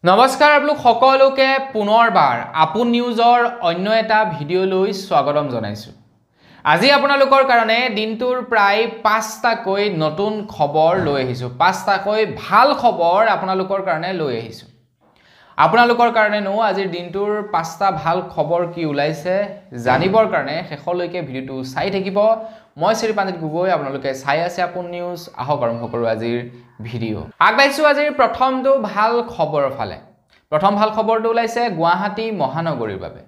নমস্কাৰ আপোনালোক সকলোকে পুনৰবাৰ আপোন নিউজৰ অন্য এটা ভিডিঅ'লৈ স্বাগতম জনাইছো। আজি আপোনালোকৰ কাৰণে দিনটোৰ প্ৰায় 5টাকৈ নতুন খবৰ লৈ আহিছো। 5টাকৈ ভাল খবৰ আপোনালোকৰ কাৰণে লৈ আহিছো। আপোনালোকৰ কাৰণে আজিৰ দিনটোৰ 5টা ভাল খবৰ কি ওলাইছে জানিবৰ কাৰণে শেষলৈকে ভিডিঅ'টো চাই থাকিব। মই শ্ৰীপাঞ্জিত গগৈ, আপোনালোকে চাই আছে আপোন নিউজ। আহক আৰম্ভ কৰোঁ আজিৰ ভিডিঅ'। আগবাঢ়িছো আজিৰ প্ৰথমটো ভাল খবৰৰ ফালে। প্ৰথম ভাল খবৰটো ওলাইছে গুৱাহাটী মহানগৰীৰ বাবে।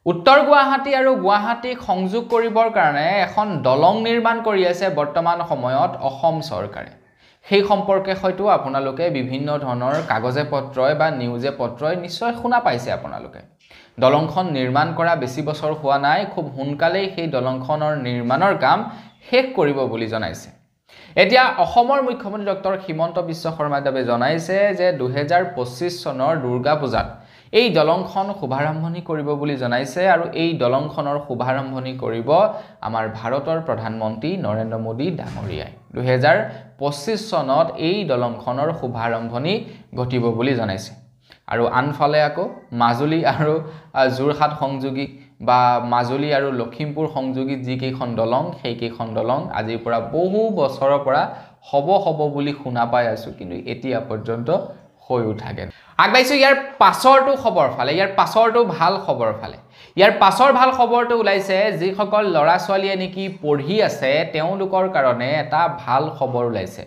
উত্তৰ গুৱাহাটী আৰু গুৱাহাটীক সংযোগ কৰিবৰ কাৰণে এখন দলং নিৰ্মাণ কৰি আছে বৰ্তমান সময়ত অসম চৰকাৰে। সেই সম্পৰ্কে হয়তো আপোনালোকে বিভিন্ন ধৰণৰ কাগজে পত্ৰই বা নিউজে পত্ৰই নিশ্চয় শুনা পাইছে আপোনালোকে। দলংখন নিৰ্মাণ কৰা বেছি বছৰ হোৱা নাই, খুব সোনকালেই সেই দলংখনৰ নিৰ্মাণৰ কাম শেষ কৰিব বুলি জনাইছে। এতিয়া অসমৰ মুখ্যমন্ত্ৰী ডক্টৰ হিমন্ত বিশ্ব শৰ্মাদেৱে জনাইছে যে 2025 চনৰ দুৰ্গা পূজাত এই দলংখন শুভাৰম্ভণি কৰিব বুলি জনাইছে আৰু এই দলংখনৰ শুভাৰম্ভণি কৰিব আমাৰ ভাৰতৰ প্ৰধানমন্ত্ৰী নৰেন্দ্ৰ মোদী ডাঙৰীয়াই। 2025 চনত এই দলংখনৰ শুভাৰম্ভণি ঘটিব বুলি জনাইছে। আৰু আনফালে আকৌ মাজুলী আৰু যোৰহাট সংযোগী বা মাজুলী আৰু লখিমপুৰ সংযোগী যিকেইখন দলং, সেইকেইখন দলং আজিৰ পৰা বহু বছৰৰ পৰা হ'ব বুলি শুনা পাই আছো, কিন্তু এতিয়া পৰ্যন্ত হৈ উঠাগে। আগবাঢ়িছো ইয়াৰ পাছৰটো খবৰ ফালে, ইয়াৰ পাছৰটো ভাল খবৰ ফালে। ইয়াৰ পাছৰ ভাল খবৰটো ওলাইছে যিসকল ল'ৰা ছোৱালীয়ে নেকি পঢ়ি আছে তেওঁলোকৰ কাৰণে এটা ভাল খবৰ ওলাইছে।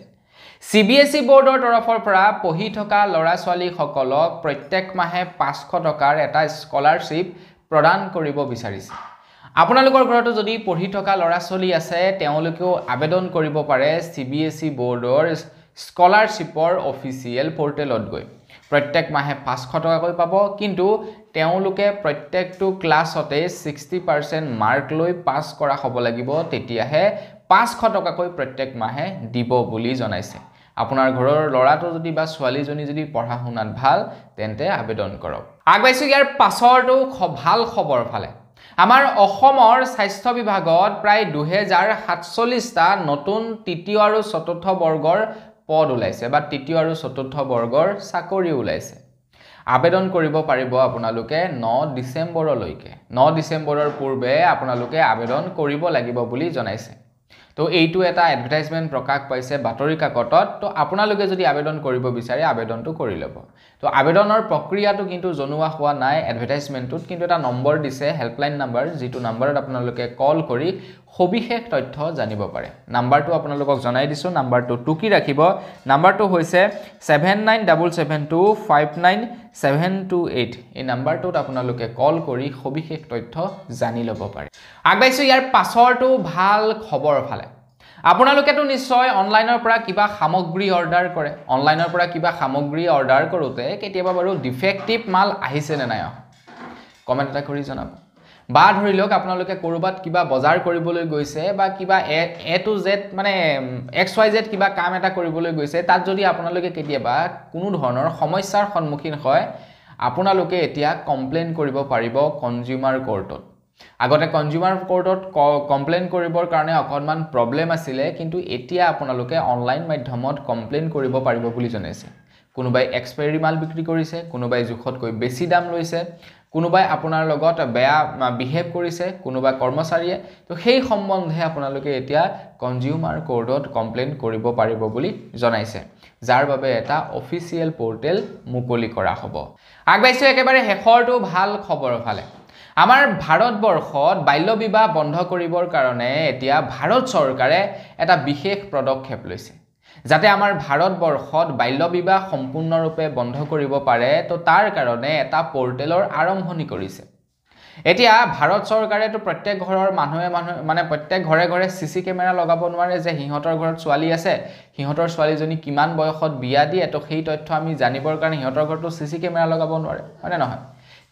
CBSE বোৰ্ডৰ তৰফৰ পৰা পঢ়ি থকা ল'ৰা ছোৱালীসকলক প্ৰত্যেক মাহে 500 টকাৰ এটা স্কলাৰশ্বিপ প্ৰদান কৰিব বিচাৰিছে। আপোনালোকৰ ঘৰতো যদি পঢ়ি থকা ল'ৰা ছোৱালী আছে তেওঁলোকেও আবেদন কৰিব পাৰে CBSE বোৰ্ডৰ স্কলাৰশ্বিপৰ অফিচিয়েল পৰ্টেলত গৈ। প্ৰত্যেক মাহে 500 টকাকৈ পাব, কিন্তু তেওঁলোকে প্ৰত্যেকটো ক্লাছতে 60% মাৰ্ক লৈ পাছ কৰা হ'ব লাগিব, তেতিয়াহে 500 টকাকৈ প্ৰত্যেক মাহে দিব বুলি জনাইছে। আপোনাৰ ঘৰৰ ল'ৰাটো যদি বা ছোৱালীজনী যদি পঢ়া শুনাত ভাল তেন্তে আবেদন কৰক। আগবাঢ়িছো ইয়াৰ পাছৰটো ভাল খবৰ ফালে। আমাৰ অসমৰ স্বাস্থ্য বিভাগত প্ৰায় 2047টা নতুন তৃতীয় আৰু চতুৰ্থ বৰ্গৰ পদ ওলাইছে বা তৃতীয় আৰু চতুৰ্থ বৰ্গৰ চাকৰি ওলাইছে। আবেদন কৰিব পাৰিব আপোনালোকে 9 ডিচেম্বৰলৈকে। 9 ডিচেম্বৰৰ পূৰ্বে আপোনালোকে আবেদন কৰিব লাগিব বুলি জনাইছে। তো এইটো এটা এডভাৰটাইজমেন্ট প্ৰকাশ পাইছে বাতৰি কাকতত। তো আপোনালোকে যদি আবেদন কৰিব বিচাৰে আবেদনটো কৰি ল'ব। তো আবেদনৰ প্ৰক্ৰিয়াটো কিন্তু জনোৱা হোৱা নাই এডভাৰটাইজমেন্টটোত, কিন্তু এটা নম্বৰ দিছে, হেল্পলাইন নম্বৰ, যিটো নম্বৰত আপোনালোকে কল কৰি সবিশেষ তথ্য জানিব পাৰে। নাম্বাৰটো আপোনালোকক জনাই দিছো, নাম্বাৰটো টুকি ৰাখিব। নাম্বাৰটো হৈছে 7977259728। এই নাম্বাৰটোত আপোনালোকে কল কৰি সবিশেষ তথ্য জানি ল'ব পাৰে। আগবাঢ়িছো ইয়াৰ পাছৰটো ভাল খবৰ ফালে। আপোনালোকেতো নিশ্চয় অনলাইনৰ পৰা কিবা সামগ্ৰী অৰ্ডাৰ কৰে। অনলাইনৰ পৰা কিবা সামগ্ৰী অৰ্ডাৰ কৰোঁতে কেতিয়াবা বাৰু ডিফেক্টিভ মাল আহিছে নে নাই কমেণ্ট এটা কৰি জনাব। বা ধৰি লওক আপোনালোকে ক'ৰবাত কিবা বজাৰ কৰিবলৈ গৈছে বা কিবা A to Z মানে XYZ কিবা কাম এটা কৰিবলৈ গৈছে, তাত যদি আপোনালোকে কেতিয়াবা কোনো ধৰণৰ সমস্যাৰ সন্মুখীন হয়, আপোনালোকে এতিয়া কমপ্লেইন কৰিব পাৰিব কনজিউমাৰ কোৰ্টত। আগতে কনজিউমাৰ কোৰ্টত কমপ্লেইন কৰিবৰ কাৰণে অকণমান প্ৰব্লেম আছিলে, কিন্তু এতিয়া আপোনালোকে অনলাইন মাধ্যমত কমপ্লেইন কৰিব পাৰিব বুলি জনাইছে। কোনোবাই এক্সপায়াৰী মাল বিক্ৰী কৰিছে, কোনোবাই জোখতকৈ বেছি দাম লৈছে, কোনোবাই আপোনাৰ লগত বেয়া বিহেভ কৰিছে, কোনোবা কৰ্মচাৰীয়ে, তো সেই সম্বন্ধে আপোনালোকে এতিয়া কনজিউমাৰ কোৰ্টত কমপ্লেইন কৰিব পাৰিব বুলি জনাইছে, যাৰ বাবে এটা অফিচিয়েল পৰ্টেল মুকলি কৰা হ'ব। আগবাঢ়িছো একেবাৰে শেষৰটো ভাল খবৰৰ ফালে। আমাৰ ভাৰতবৰ্ষত বাল্য বিবাহ বন্ধ কৰিবৰ কাৰণে এতিয়া ভাৰত চৰকাৰে এটা বিশেষ পদক্ষেপ লৈছে। যাতে আমাৰ ভাৰতবৰ্ষত বাল্য বিবাহ সম্পূৰ্ণৰূপে বন্ধ কৰিব পাৰে, তো তাৰ কাৰণে এটা পৰ্টেলৰ আৰম্ভণি কৰিছে। এতিয়া ভাৰত চৰকাৰেতো প্ৰত্যেক ঘৰৰ মানুহে মানে প্ৰত্যেক ঘৰে ঘৰে CC কেমেৰা লগাব নোৱাৰে যে সিহঁতৰ ঘৰত ছোৱালী আছে, সিহঁতৰ ছোৱালীজনী কিমান বয়সত বিয়া দিয়ে, তো সেই তথ্য আমি জানিবৰ কাৰণে সিহঁতৰ ঘৰতো CC কেমেৰা লগাব নোৱাৰে, হয়নে নহয়?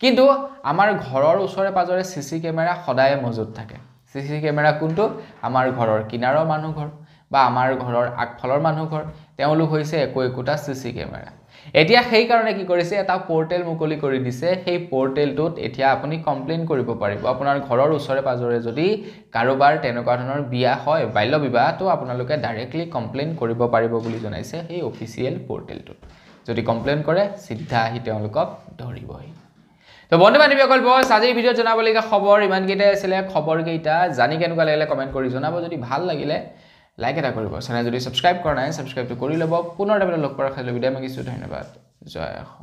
কিন্তু আমাৰ ঘৰৰ ওচৰে পাজৰে CC কেমেৰা সদায় মজুত থাকে। CC কেমেৰা কোনটো? আমাৰ ঘৰৰ কিনাৰৰ মানুহ ঘৰ বা আমাৰ ঘৰৰ আগফালৰ মানুহ ঘৰ, তেওঁলোক হৈছে একোটা CC কেমেৰা। এতিয়া সেই কাৰণে কি কৰিছে, এটা পৰ্টেল মুকলি কৰি দিছে। সেই পৰ্টেলটোত এতিয়া আপুনি কমপ্লেইন কৰিব পাৰিব। আপোনাৰ ঘৰৰ ওচৰে পাজৰে যদি কাৰোবাৰ তেনেকুৱা ধৰণৰ বিয়া হয়, বাল্য বিবাহ, তো আপোনালোকে ডাইৰেক্টলি কমপ্লেইন কৰিব পাৰিব বুলি জনাইছে সেই অফিচিয়েল পৰ্টেলটোত। যদি কমপ্লেইন কৰে সিদ্ধা আহি তেওঁলোকক ধৰিবই তো বন্ধু বান্ধৱীসকল বস আজিৰ ভিডিঅ'ত জনাবলগীয়া খবৰ ইমানকেইটাই আছিলে খবৰকেইটা জানি কেনেকুৱা লাগিলে কমেণ্ট কৰি জনাব যদি ভাল লাগিলে লাইক এটা কৰিব চেনেল যদি সাবস্ক্ৰাইব কৰা নাই সাবস্ক্ৰাইবটো কৰি ল'ব পুনৰ এবাৰ লগ কৰাৰ খালি বিদায় মাগিছোঁ ধন্যবাদ জয় অসম